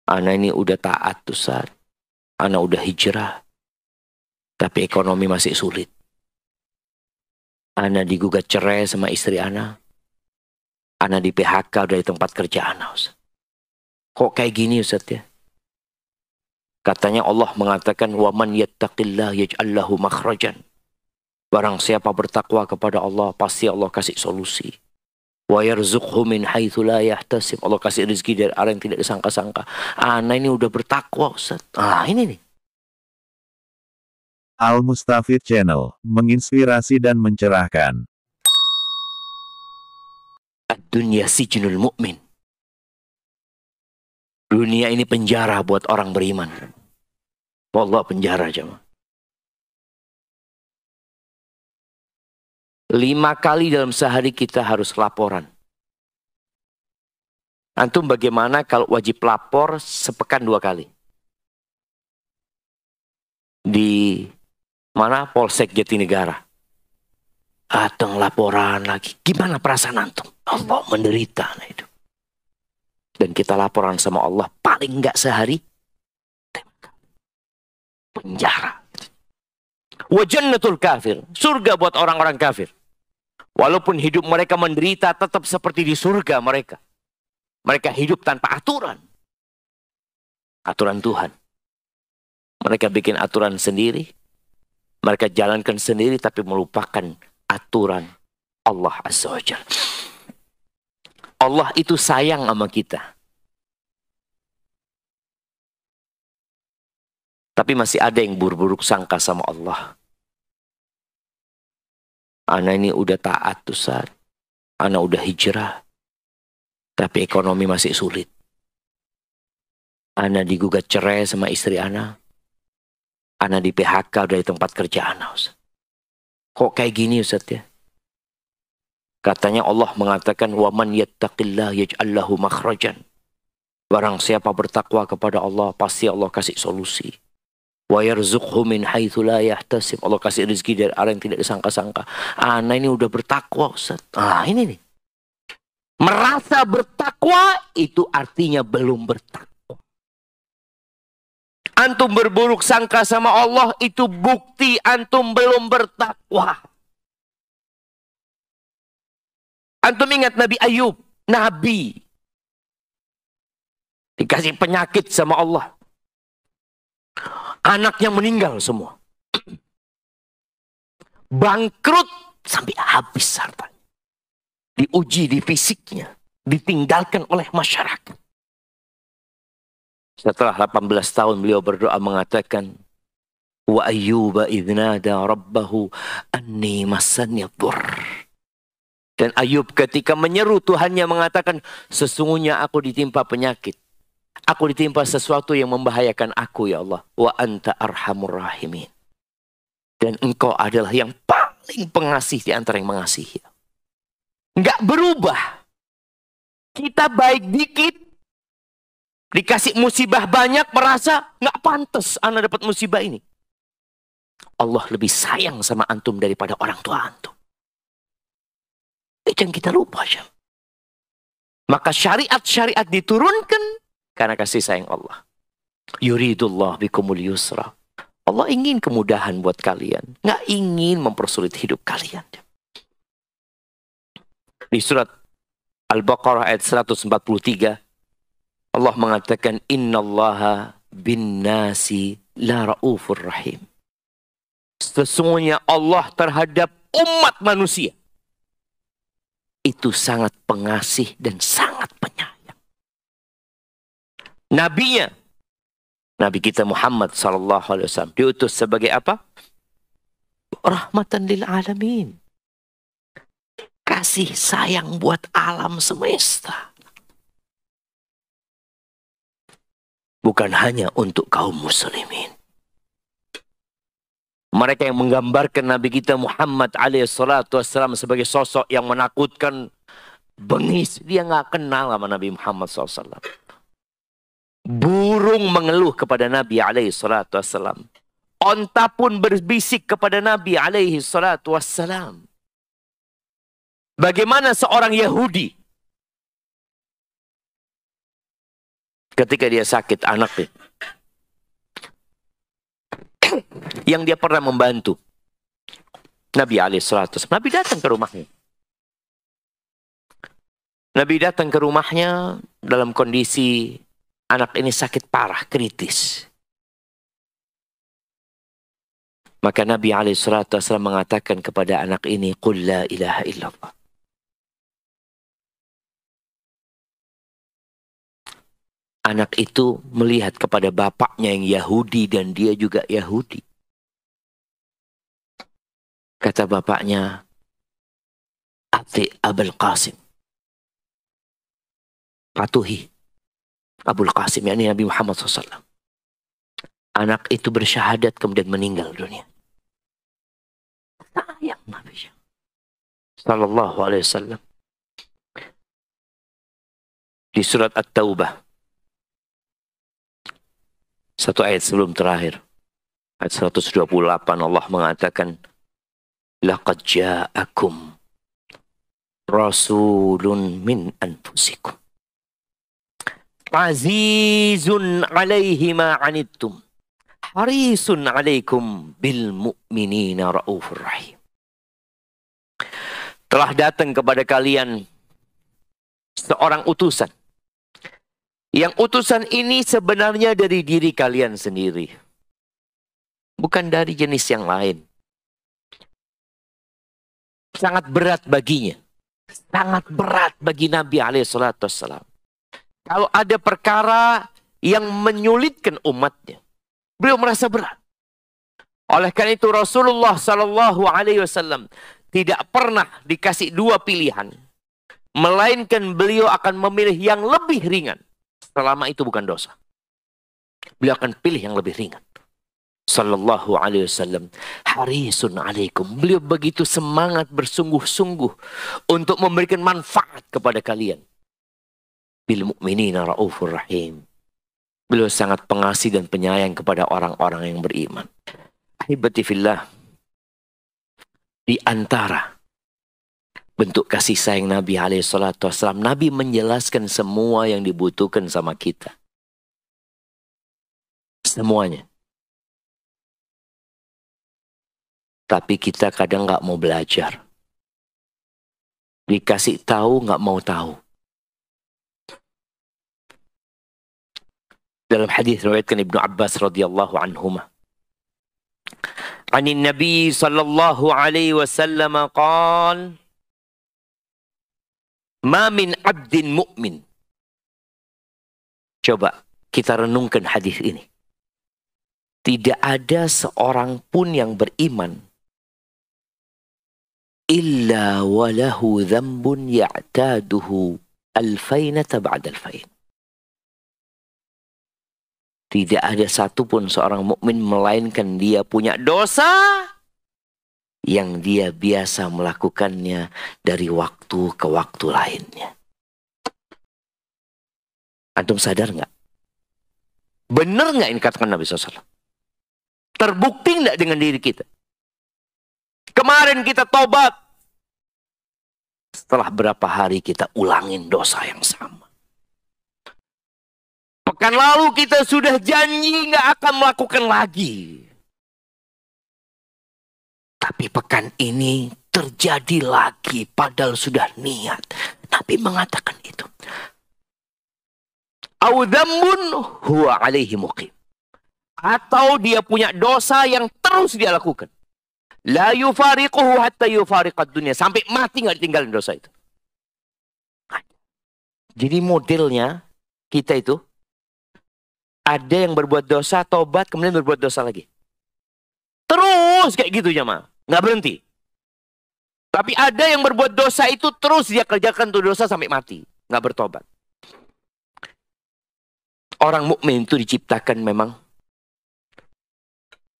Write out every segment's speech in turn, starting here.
Ana ini udah taat Ustaz. Ana udah hijrah. Tapi ekonomi masih sulit. Ana digugat cerai sama istri Ana. Ana di PHK dari tempat kerja Ana Ustaz. Kok kayak gini Ustaz ya? Katanya Allah mengatakan wa man yattaqillah yaj'al lahu makhrajan. Barang siapa bertakwa kepada Allah, pasti Allah kasih solusi. Wa yarzuqhu min haitsu la yahtasib. Allah kasih rezeki dari arah yang tidak disangka-sangka. Ana ini udah bertakwa Ustaz. Ini nih. Al Mustafid Channel, menginspirasi dan mencerahkan. Ad-dunya sijnul mu'min. Dunia ini penjara buat orang beriman. Wallah penjara jemaah. 5 kali dalam sehari kita harus laporan. Antum bagaimana kalau wajib lapor sepekan 2 kali? Di mana? Polsek Jatinegara. Datang laporan lagi. Gimana perasaan antum? Allah menderita. Nah itu. Dan kita laporan sama Allah paling enggak sehari. Penjara. Wa jannatul kafir. Surga buat orang-orang kafir. Walaupun hidup mereka menderita, tetap seperti di surga mereka. Mereka hidup tanpa aturan. Aturan Tuhan. Mereka bikin aturan sendiri. Mereka jalankan sendiri tapi melupakan aturan Allah Azza wa Jalla. Allah itu sayang sama kita. Tapi masih ada yang buruk-buruk sangka sama Allah. Ana ini udah taat Ustaz. Ana udah hijrah. Tapi ekonomi masih sulit. Ana digugat cerai sama istri Ana. Ana di PHK dari tempat kerja Ana Ustaz. Kok kayak gini Ustaz ya? Katanya Allah mengatakan wa man yattaqillah yaj'al lahu makhrajan. Barang siapa bertakwa kepada Allah, pasti Allah kasih solusi. Wa yarzuqhu min haitsu la yahtasib. Allah kasih rezeki dari arah yang tidak disangka-sangka. Ana ini udah bertakwa Ustaz. Ini nih. Merasa bertakwa itu artinya belum bertakwa. Antum berburuk sangka sama Allah itu bukti antum belum bertakwa. Antum ingat Nabi Ayub, Nabi. Dikasih penyakit sama Allah. Anaknya meninggal semua. Bangkrut sampai habis hartanya. Diuji di fisiknya. Ditinggalkan oleh masyarakat. Setelah 18 tahun beliau berdoa mengatakan. Wa ayyuba idnada rabbahu anni massani dhurr. Dan Ayub ketika menyeru Tuhannya mengatakan. Sesungguhnya aku ditimpa penyakit. Aku ditimpa sesuatu yang membahayakan aku ya Allah. Wa anta arhamur rahimin. Dan engkau adalah yang paling pengasih di antara yang mengasihi. Enggak berubah. Kita baik dikit. Dikasih musibah banyak merasa enggak pantas ana dapat musibah ini. Allah lebih sayang sama antum daripada orang tua antum. Jangan kita lupa. Maka syariat-syariat diturunkan. Karena kasih sayang Allah. Yuridullah bikumul yusra. Allah ingin kemudahan buat kalian. Nggak ingin mempersulit hidup kalian. Di surat Al-Baqarah ayat 143. Allah mengatakan. Innallaha bin nasi la ra'ufur rahim. Sesungguhnya Allah terhadap umat manusia. Itu sangat pengasih dan sangat penyayang. Nabinya, Nabi kita Muhammad SAW diutus sebagai apa? Rahmatan lil alamin. Kasih sayang buat alam semesta. Bukan hanya untuk kaum muslimin. Mereka yang menggambarkan Nabi kita Muhammad SAW sebagai sosok yang menakutkan, bengis. Dia nggak kenal sama Nabi Muhammad SAW. Burung mengeluh kepada Nabi SAW. Onta pun berbisik kepada Nabi SAW. Bagaimana seorang Yahudi ketika dia sakit anaknya, yang dia pernah membantu Nabi alaihissalam, Nabi datang ke rumahnya. Nabi datang ke rumahnya dalam kondisi anak ini sakit parah, kritis. Maka Nabi alaihissalam mengatakan kepada anak ini, "Qul la ilaha illallah." Anak itu melihat kepada bapaknya yang Yahudi dan dia juga Yahudi. Kata bapaknya, "Ati Abul Qasim." Patuhi Abul Qasim, yakni Nabi Muhammad SAW. Anak itu bersyahadat kemudian meninggal dunia. Sayang Nabi Sallallahu Alaihi Wasallam. Di surat At-Taubah, satu ayat sebelum terakhir, ayat 128, Allah mengatakan, "Laqad ja'akum rasulun min anfusikum azizun 'alaihi ma 'anittum harisun 'alaikum bil mu'minina raufur rahim." Telah datang kepada kalian seorang utusan. Yang utusan ini sebenarnya dari diri kalian sendiri, bukan dari jenis yang lain. Sangat berat baginya, sangat berat bagi Nabi alaihissalam. Kalau ada perkara yang menyulitkan umatnya, beliau merasa berat. Oleh karena itu Rasulullah Sallallahu Alaihi Wasallam tidak pernah dikasih dua pilihan, melainkan beliau akan memilih yang lebih ringan, selama itu bukan dosa. Beliau akan pilih yang lebih ringan. Sallallahu Alaihi Wasallam, harisun alaikum. Beliau begitu semangat bersungguh-sungguh untuk memberikan manfaat kepada kalian. Bil mu'minina raufur rahim. Beliau sangat pengasih dan penyayang kepada orang-orang yang beriman. Ahibati fillah, di antara bentuk kasih sayang Nabi alaihissalam, Nabi menjelaskan semua yang dibutuhkan sama kita. Semuanya. Tapi kita kadang nggak mau belajar. Dikasih tahu nggak mau tahu. Dalam hadis riwayatkan Ibnu Abbas radhiyallahu anhuma, Anin Nabi sallallahu alaihi wasallam qaal, "Ma min 'abdin mu'min." Coba kita renungkan hadis ini. Tidak ada seorang pun yang beriman illa walahu dzambun ya'taduhu alfainata ba'da alfain. Tidak ada satupun seorang mukmin melainkan dia punya dosa yang dia biasa melakukannya dari waktu ke waktu lainnya. Antum sadar nggak? Benar nggak ini katakan Nabi SAW? Terbukti nggak dengan diri kita? Kemarin kita tobat, setelah berapa hari kita ulangin dosa yang sama. Pekan lalu kita sudah janji nggak akan melakukan lagi. Tapi pekan ini terjadi lagi padahal sudah niat. Nabi mengatakan itu. Au dzambun huwa alaihi muqim. Atau dia punya dosa yang terus dia lakukan. La yufariquhu hatta yufariqad dunya. Sampai mati nggak ditinggalin dosa itu. Jadi modelnya kita itu ada yang berbuat dosa, tobat, kemudian berbuat dosa lagi. Terus kayak gitu jemaah. Nggak berhenti. Tapi ada yang berbuat dosa itu terus dia kerjakan tuh dosa sampai mati. Nggak bertobat. Orang mukmin itu diciptakan memang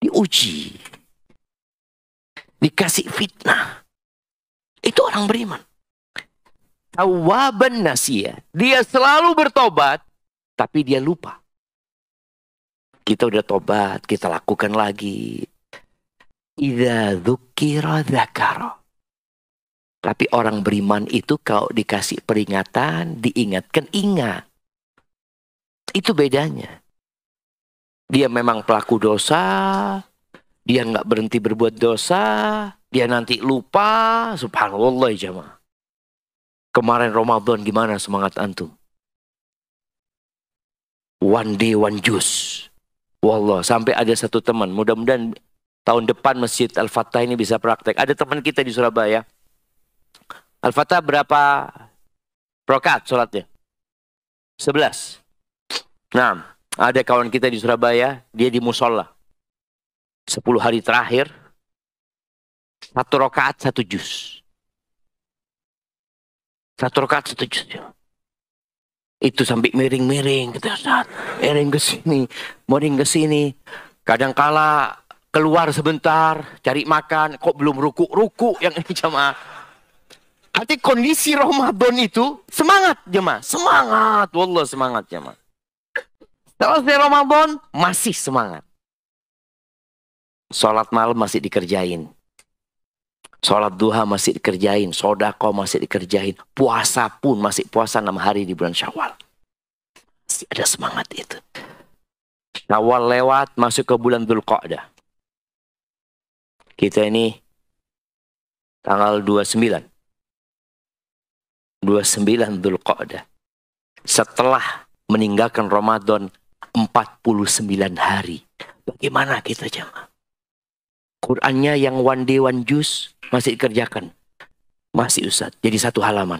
diuji. Dikasih fitnah. Itu orang beriman. Tawwaban nasiyah. Dia selalu bertobat, tapi dia lupa. Kita udah tobat, kita lakukan lagi. Idza dzukira dzakara. Tapi orang beriman itu kalau dikasih peringatan, diingatkan, ingat. Itu bedanya. Dia memang pelaku dosa, dia nggak berhenti berbuat dosa, dia nanti lupa, subhanallah ya jamaah. Kemarin Ramadan gimana semangat antum? One day, one juice. Wallah, sampai ada satu teman, mudah-mudahan tahun depan Masjid Al-Fatah ini bisa praktek. Ada teman kita di Surabaya. Al-Fatah berapa rakaat sholatnya? 11. Nah, ada kawan kita di Surabaya, dia di musola. 10 hari terakhir, 1 rakaat 1 juz. 1 rakaat 1 juz. Itu sampai miring-miring, kita saat miring ke sini, miring ke sini. Kadangkala keluar sebentar, cari makan, kok belum ruku yang ini jemaah. Arti kondisi Ramadan itu semangat jemaah, semangat, wallah semangat jemaah. Selesai Ramadan masih semangat. Sholat malam masih dikerjain. Sholat duha masih dikerjain, sodako masih dikerjain, puasa pun masih puasa 6 hari di bulan Syawal. Masih ada semangat itu. Syawal lewat, masuk ke bulan Dzulqa'dah. Kita ini tanggal 29. 29 Dzulqa'dah. Setelah meninggalkan Ramadan 49 hari. Bagaimana kita jemaah? Qurannya yang one day one juz masih dikerjakan. Masih Ustaz, jadi 1 halaman.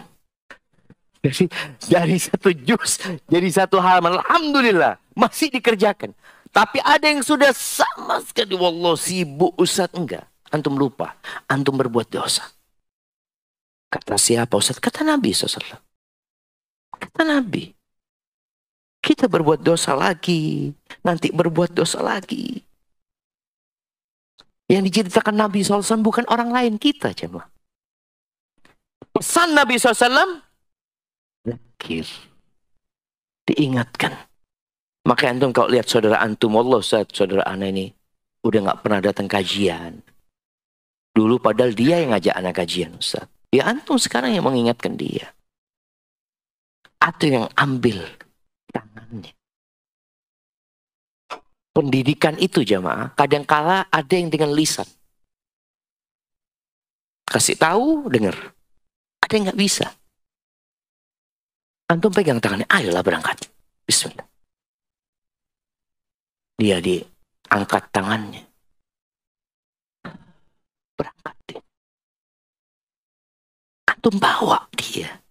Dari 1 juz jadi 1 halaman. Alhamdulillah, masih dikerjakan. Tapi ada yang sudah sama sekali, wallah sibuk Ustaz. Enggak, antum lupa, antum berbuat dosa. Kata siapa Ustaz? Kata Nabi SAW. Kata Nabi. Kita berbuat dosa lagi, nanti berbuat dosa lagi. Yang diceritakan Nabi SAW bukan orang lain, kita jemaah. Pesan Nabi SAW, zakir. Diingatkan. Maka antum kalau lihat saudara antum, wallah Ustaz, saudara ana ini udah gak pernah datang kajian. Dulu padahal dia yang ngajak anak kajian Ustaz. Ya antum sekarang yang mengingatkan dia. Atau yang ambil tangannya. Pendidikan itu jamaah, kadangkala ada yang dengan lisan. Kasih tahu, dengar. Ada yang nggak bisa. Antum pegang tangannya, ayolah berangkat. Bismillah. Dia diangkat tangannya. Berangkat dia. Antum bawa dia.